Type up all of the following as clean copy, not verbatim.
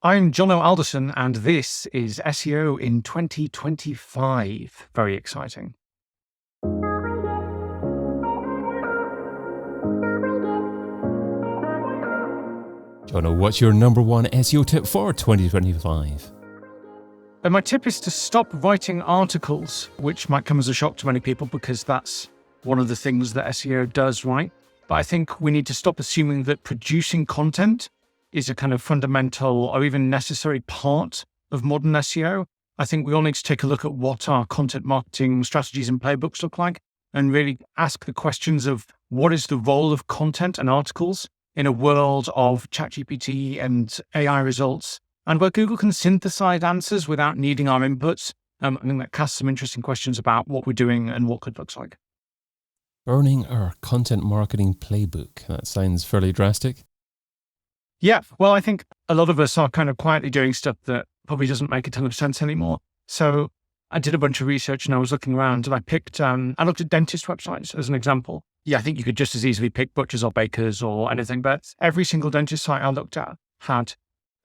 I'm Jono Alderson, and this is SEO in 2025. Very exciting. Jono, what's your number one SEO tip for 2025? And my tip is to stop writing articles, which might come as a shock to many people because that's one of the things that SEO does, right? But I think we need to stop assuming that producing content is a kind of fundamental or even necessary part of modern SEO. I think we all need to take a look at what our content marketing strategies and playbooks look like and really ask the questions of what is the role of content and articles in a world of ChatGPT and AI results, and where Google can synthesize answers without needing our inputs. I think that casts some interesting questions about what we're doing and what good looks like. Burning our content marketing playbook. That sounds fairly drastic. Yeah, well, I think a lot of us are kind of quietly doing stuff that probably doesn't make a ton of sense anymore. So I did a bunch of research and I was looking around and I looked at dentist websites as an example. Yeah, I think you could just as easily pick butchers or bakers or anything, but every single dentist site I looked at had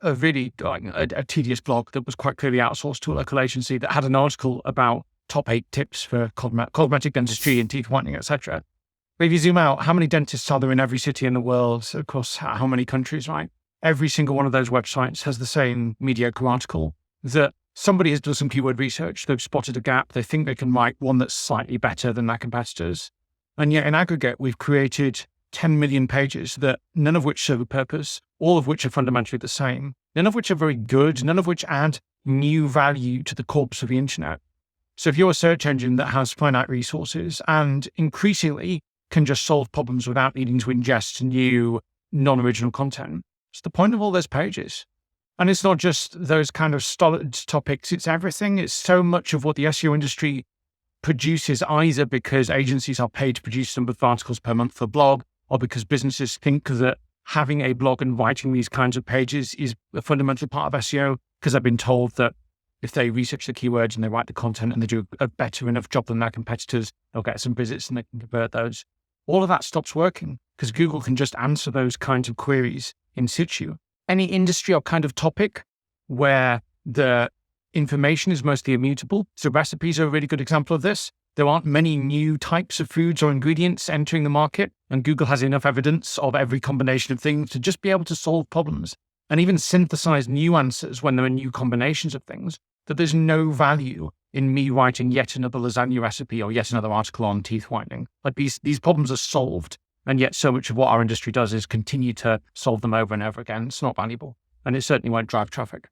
a really a tedious blog that was quite clearly outsourced to a local agency that had an article about top 8 tips for cosmetic dentistry and teeth whitening, etc. But if you zoom out, how many dentists are there in every city in the world, across how many countries, right? Every single one of those websites has the same mediocre article that somebody has done some keyword research, they've spotted a gap, they think they can write one that's slightly better than their competitors. And yet in aggregate, we've created 10 million pages that none of which serve a purpose, all of which are fundamentally the same, none of which are very good, none of which add new value to the corpus of the internet. So if you're a search engine that has finite resources and increasingly can just solve problems without needing to ingest new non-original content, it's the point of all those pages. And it's not just those kind of stolid topics, it's everything. It's so much of what the SEO industry produces, either because agencies are paid to produce number of articles per month for blog, or because businesses think that having a blog and writing these kinds of pages is a fundamental part of SEO, because they've been told that if they research the keywords and they write the content and they do a better enough job than their competitors, they'll get some visits and they can convert those. All of that stops working because Google can just answer those kinds of queries in situ. Any industry or kind of topic where the information is mostly immutable. So recipes are a really good example of this. There aren't many new types of foods or ingredients entering the market, and Google has enough evidence of every combination of things to just be able to solve problems and even synthesize new answers when there are new combinations of things, that there's no value in me writing yet another lasagna recipe or yet another article on teeth whitening. Like these problems are solved, and yet so much of what our industry does is continue to solve them over and over again. It's not valuable, and it certainly won't drive traffic.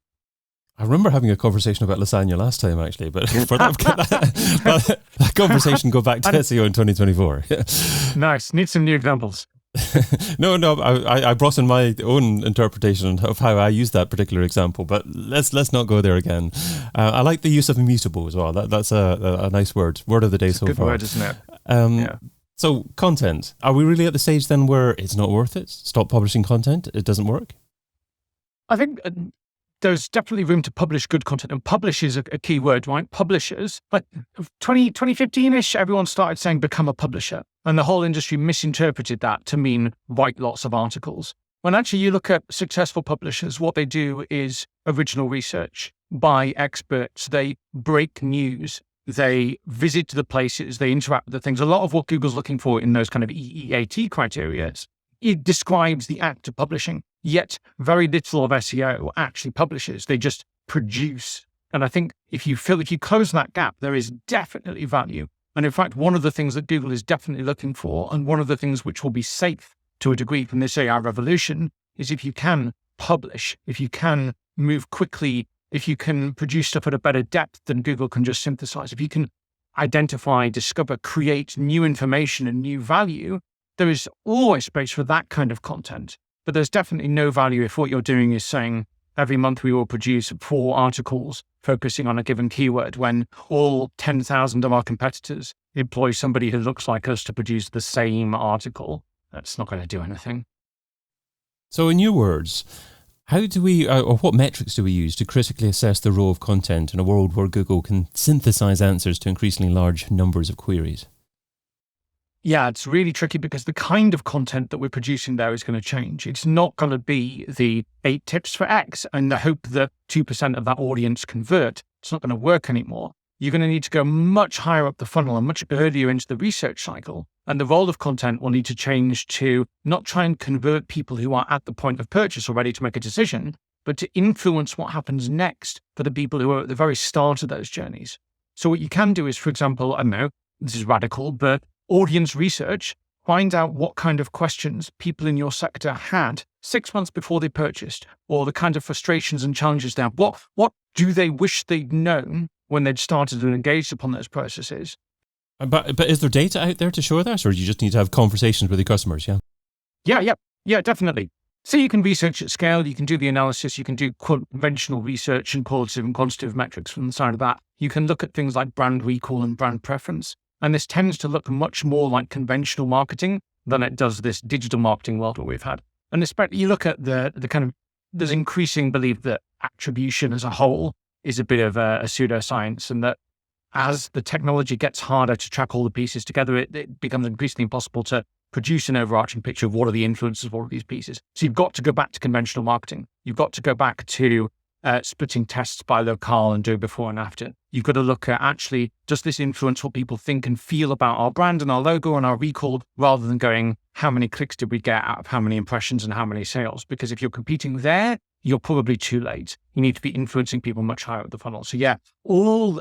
I remember having a conversation about lasagna last time, actually, but for that conversation go back to SEO in 2024. Nice. Need some new examples. No, I brought in my own interpretation of how I use that particular example, but let's not go there again. I like the use of immutable as well. That's a nice word of the day so far. Good word, isn't it? Yeah. So content, are we really at the stage then where it's not worth it? Stop publishing content? It doesn't work? I think there's definitely room to publish good content, and publish is a key word, right? Publishers, like 2015-ish, everyone started saying become a publisher, and the whole industry misinterpreted that to mean write lots of articles. When actually you look at successful publishers, what they do is original research by experts. They break news, they visit the places, they interact with the things. A lot of what Google's looking for in those kind of EEAT criteria, it describes the act of publishing, yet very little of SEO actually publishes. They just produce. And I think if you close that gap, there is definitely value. And in fact, one of the things that Google is definitely looking for, and one of the things which will be safe to a degree from this AI revolution, is if you can publish, if you can move quickly, if you can produce stuff at a better depth than Google can just synthesize, if you can identify, discover, create new information and new value, there is always space for that kind of content. But there's definitely no value if what you're doing is saying, every month we will produce 4 articles focusing on a given keyword, when all 10,000 of our competitors employ somebody who looks like us to produce the same article. That's not going to do anything. So in your words, how do we, or what metrics do we use to critically assess the role of content in a world where Google can synthesize answers to increasingly large numbers of queries? Yeah, it's really tricky because the kind of content that we're producing there is going to change. It's not going to be the 8 tips for X and the hope that 2% of that audience convert. It's not going to work anymore. You're going to need to go much higher up the funnel and much earlier into the research cycle. And the role of content will need to change to not try and convert people who are at the point of purchase or ready to make a decision, but to influence what happens next for the people who are at the very start of those journeys. So what you can do is, for example, I don't know, this is radical, but audience research, find out what kind of questions people in your sector had 6 months before they purchased, or the kind of frustrations and challenges they have. What do they wish they'd known when they'd started and engaged upon those processes? But is there data out there to show that, or do you just need to have conversations with your customers? Yeah, definitely. So you can research at scale, you can do the analysis, you can do conventional research and qualitative and quantitative metrics from the side of that. You can look at things like brand recall and brand preference. And this tends to look much more like conventional marketing than it does this digital marketing world that we've had. And especially you look at the kind of, there's increasing belief that attribution as a whole is a bit of a pseudoscience, and that as the technology gets harder to track all the pieces together, it becomes increasingly impossible to produce an overarching picture of what are the influences of all of these pieces. So you've got to go back to conventional marketing. You've got to go back to splitting tests by locale and do before and after. You've got to look at actually, does this influence what people think and feel about our brand and our logo and our recall, rather than going, how many clicks did we get out of how many impressions and how many sales? Because if you're competing there, you're probably too late. You need to be influencing people much higher up the funnel. So yeah,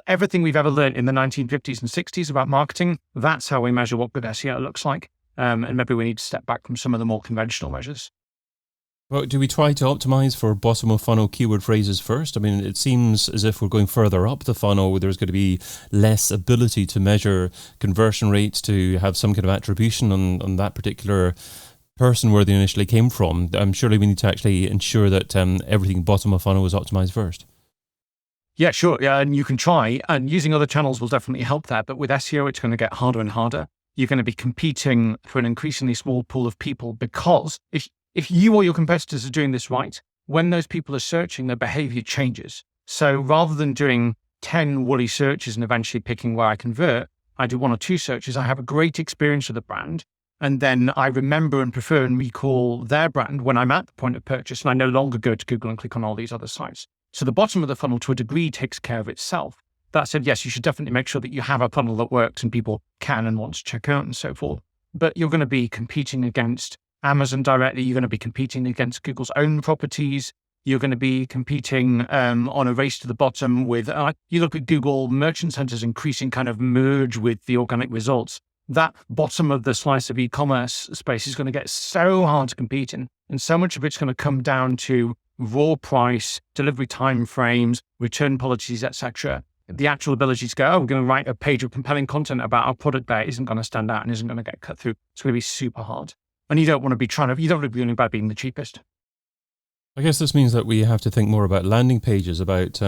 everything we've ever learned in the 1950s and 60s about marketing, that's how we measure what good SEO looks like. And maybe we need to step back from some of the more conventional measures. Well, do we try to optimize for bottom of funnel keyword phrases first? I mean, it seems as if we're going further up the funnel, there's going to be less ability to measure conversion rates, to have some kind of attribution on that particular person where they initially came from. Surely we need to actually ensure that everything bottom of funnel is optimized first. Yeah, sure. Yeah, and you can try, and using other channels will definitely help that. But with SEO, it's going to get harder and harder. You're going to be competing for an increasingly small pool of people, because if you or your competitors are doing this right, when those people are searching, their behavior changes. So rather than doing 10 woolly searches and eventually picking where I convert, I do 1 or 2 searches. I have a great experience with the brand. And then I remember and prefer and recall their brand when I'm at the point of purchase, and I no longer go to Google and click on all these other sites. So the bottom of the funnel, to a degree, takes care of itself. That said, yes, you should definitely make sure that you have a funnel that works and people can and want to check out and so forth. But you're going to be competing against Amazon directly. You're going to be competing against Google's own properties. You're going to be competing on a race to the bottom with, you look at Google Merchant Center's increasing kind of merge with the organic results. That bottom of the slice of e-commerce space is going to get so hard to compete in. And so much of it's going to come down to raw price, delivery time frames, return policies, etc. The actual ability to go, we're going to write a page of compelling content about our product there isn't going to stand out and isn't going to get cut through. It's going to be super hard. And you don't want to be you don't want to be doing about being the cheapest. I guess this means that we have to think more about landing pages, about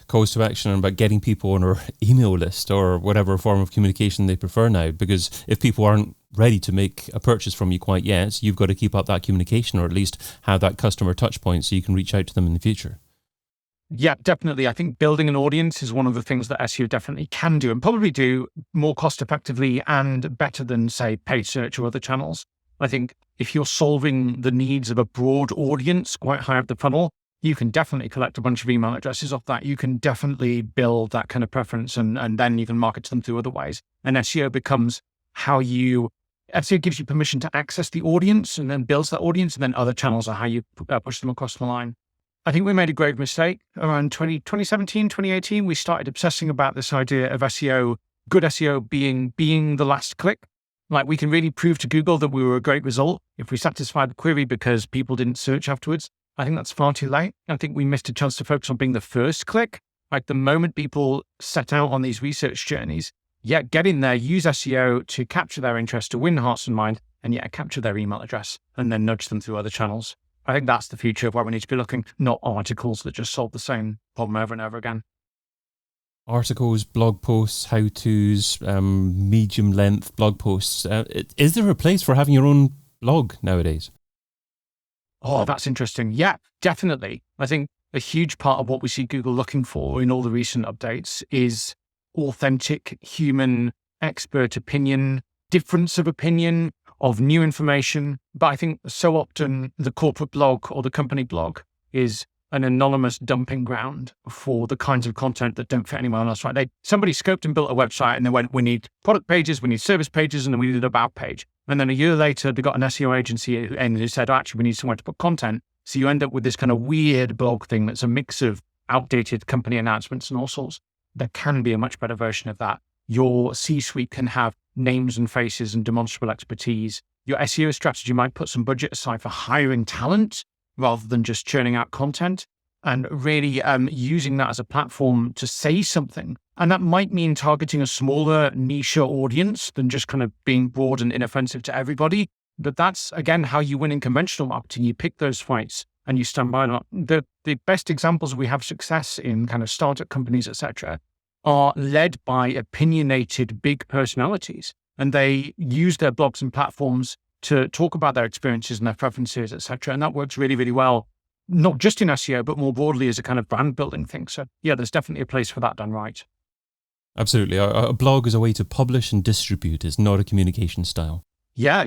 calls to action, and about getting people on our email list or whatever form of communication they prefer now. Because if people aren't ready to make a purchase from you quite yet, you've got to keep up that communication, or at least have that customer touch point so you can reach out to them in the future. Yeah, definitely. I think building an audience is one of the things that SEO definitely can do, and probably do more cost effectively and better than, say, paid search or other channels. I think if you're solving the needs of a broad audience quite high up the funnel, you can definitely collect a bunch of email addresses off that. You can definitely build that kind of preference, and then you can market to them through other ways. And SEO becomes SEO gives you permission to access the audience and then builds that audience, and then other channels are how you push them across the line. I think we made a grave mistake around 2017, 2018. We started obsessing about this idea of SEO, good SEO being the last click. Like, we can really prove to Google that we were a great result if we satisfied the query because people didn't search afterwards. I think that's far too late. I think we missed a chance to focus on being the first click. Like, the moment people set out on these research journeys, get in there, use SEO to capture their interest, to win hearts and mind, and capture their email address and then nudge them through other channels. I think that's the future of where we need to be looking, not articles that just solve the same problem over and over again. Articles, blog posts, how-tos, medium length blog posts. Is there a place for having your own blog nowadays? Oh, that's interesting. Yeah, definitely. I think a huge part of what we see Google looking for in all the recent updates is authentic human expert opinion, difference of opinion, of new information. But I think so often the corporate blog or the company blog is an anonymous dumping ground for the kinds of content that don't fit anyone else, right? Somebody scoped and built a website and they went, we need product pages, we need service pages, and then we need an about page. And then a year later, they got an SEO agency who said, actually, we need somewhere to put content. So you end up with this kind of weird blog thing that's a mix of outdated company announcements and all sorts. There can be a much better version of that. Your C-suite can have names and faces and demonstrable expertise. Your SEO strategy might put some budget aside for hiring talent rather than just churning out content, and really using that as a platform to say something. And that might mean targeting a smaller niche audience than just kind of being broad and inoffensive to everybody. But that's, again, how you win in conventional marketing. You pick those fights and you stand by them. The best examples we have success in kind of startup companies, etc., are led by opinionated big personalities. And they use their blogs and platforms to talk about their experiences and their preferences, etc. And that works really, really well, not just in SEO, but more broadly as a kind of brand building thing. So yeah, there's definitely a place for that done right. Absolutely. A blog is a way to publish and distribute. It's not a communication style. Yeah.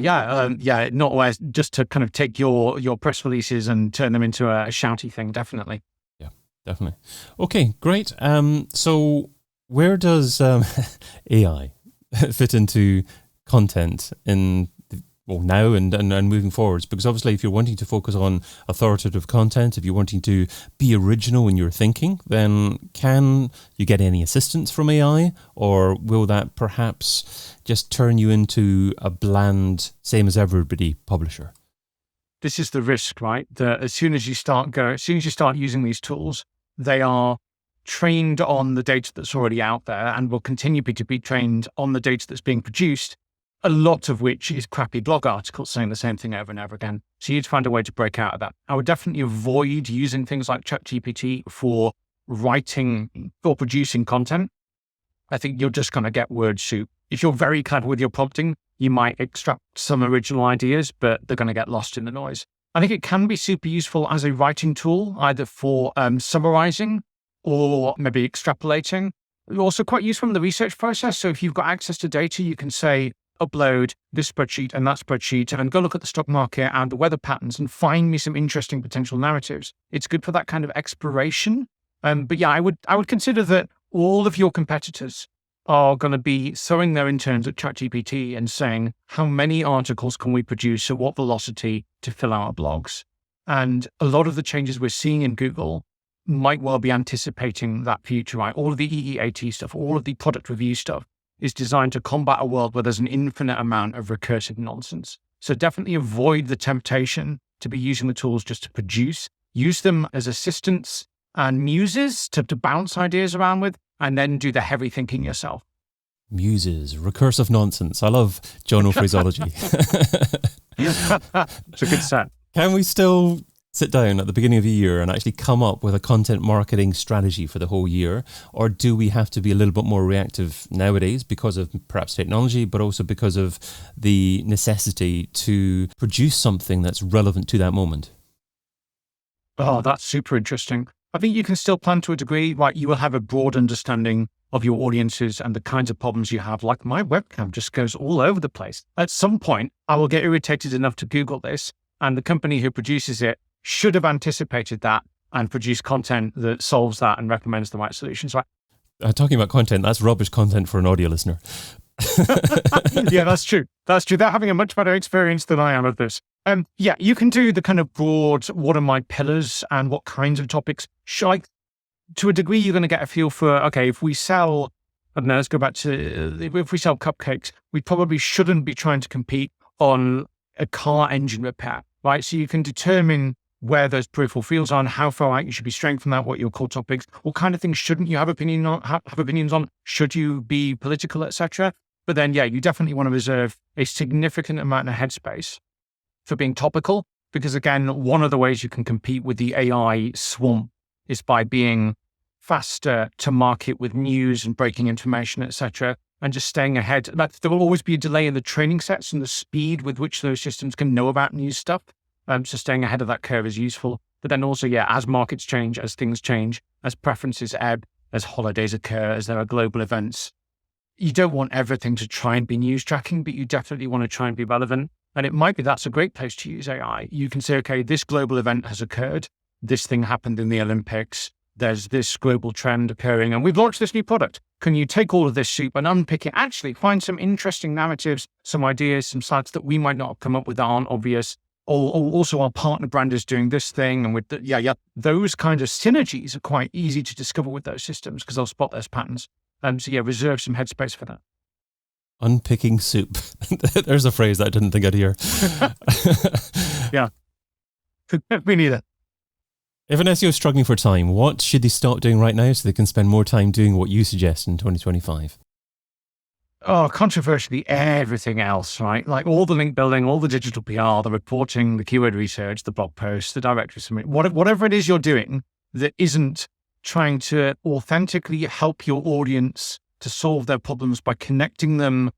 Not always just to kind of take your press releases and turn them into a shouty thing. Definitely. Yeah, definitely. Okay, great. So where does AI fit into content now and moving forwards? Because obviously, if you're wanting to focus on authoritative content, if you're wanting to be original in your thinking, then can you get any assistance from AI, or will that perhaps just turn you into a bland, same as everybody publisher? This is the risk, right? That as soon as you start using these tools, they are trained on the data that's already out there and will continue to be trained on the data that's being produced, a lot of which is crappy blog articles saying the same thing over and over again. So you need to find a way to break out of that. I would definitely avoid using things like ChatGPT for writing or producing content. I think you're just going to get word soup. If you're very clever with your prompting, you might extract some original ideas, but they're going to get lost in the noise. I think it can be super useful as a writing tool, either for summarizing or maybe extrapolating. Also quite useful in the research process. So if you've got access to data, you can say, upload this spreadsheet and that spreadsheet and go look at the stock market and the weather patterns and find me some interesting potential narratives. It's good for that kind of exploration. But yeah, I would consider that all of your competitors are going to be throwing their interns at ChatGPT and saying, how many articles can we produce at what velocity to fill our blogs? And a lot of the changes we're seeing in Google might well be anticipating that future, right? All of the EEAT stuff, all of the product review stuff is designed to combat a world where there's an infinite amount of recursive nonsense. So definitely avoid the temptation to be using the tools just to produce. Use them as assistants and muses to bounce ideas around with, and then do the heavy thinking yourself. Muses, recursive nonsense. I love Jono phraseology. It's a good set. Can we still sit down at the beginning of a year and actually come up with a content marketing strategy for the whole year? Or do we have to be a little bit more reactive nowadays because of perhaps technology, but also because of the necessity to produce something that's relevant to that moment? Oh, that's super interesting. I think you can still plan to a degree, right? You will have a broad understanding of your audiences and the kinds of problems you have. Like my webcam just goes all over the place. At some point, I will get irritated enough to Google this, and the company who produces it should have anticipated that and produced content that solves that and recommends the right solutions, right? Talking about content, that's rubbish content for an audio listener. Yeah, that's true. They're having a much better experience than I am of this. Yeah, you can do the kind of broad, what are my pillars and what kinds of topics. To a degree, you're going to get a feel for, okay, if we sell, I don't know, let's go back to, if we sell cupcakes, we probably shouldn't be trying to compete on a car engine repair, right? So you can determine where those peripheral fields are and how far out you should be straying from that, what your core topics, what kind of things shouldn't you have opinions on, should you be political, etc. But then, yeah, you definitely want to reserve a significant amount of headspace for being topical, because again, one of the ways you can compete with the AI swamp is by being faster to market with news and breaking information, etc., and just staying ahead. There will always be a delay in the training sets and the speed with which those systems can know about new stuff. So staying ahead of that curve is useful. But then also, yeah, as markets change, as things change, as preferences ebb, as holidays occur, as there are global events, you don't want everything to try and be news tracking, but you definitely want to try and be relevant. And it might be that's a great place to use AI. You can say, okay, this global event has occurred. This thing happened in the Olympics. There's this global trend occurring, and we've launched this new product. Can you take all of this soup and unpick it? Actually, find some interesting narratives, some ideas, some sites that we might not have come up with that aren't obvious. Or also our partner brand is doing this thing. And with those kind of synergies are quite easy to discover with those systems because they'll spot those patterns. Reserve some headspace for that. Unpicking soup. There's a phrase that I didn't think I'd hear. Yeah. Me neither. If an SEO is struggling for time, what should they stop doing right now so they can spend more time doing what you suggest in 2025? Oh, controversially, everything else, right? Like all the link building, all the digital PR, the reporting, the keyword research, the blog posts, the directory submit, whatever it is you're doing that isn't trying to authentically help your audience to solve their problems by connecting them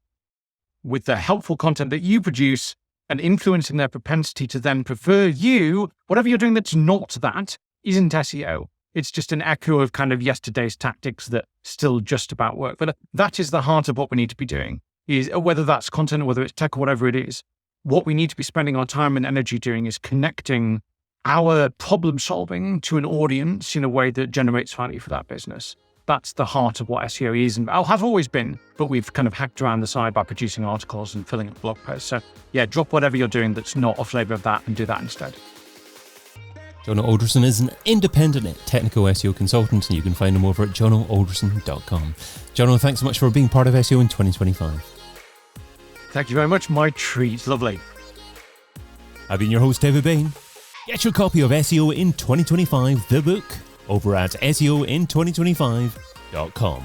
with the helpful content that you produce and influencing their propensity to then prefer you, whatever you're doing that's not that, isn't SEO. It's just an echo of kind of yesterday's tactics that still just about work. But that is the heart of what we need to be doing, is whether that's content or whether it's tech or whatever it is. What we need to be spending our time and energy doing is connecting our problem solving to an audience in a way that generates value for that business. That's the heart of what SEO is and have always been, but we've kind of hacked around the side by producing articles and filling up blog posts. So yeah, drop whatever you're doing that's not a flavor of that and do that instead. Jono Alderson is an independent technical SEO consultant, and you can find him over at jonoalderson.com. Jono, thanks so much for being part of SEO in 2025. Thank you very much. My treat. Lovely. I've been your host, David Bain. Get your copy of SEO in 2025, the book, over at SEOin2025.com.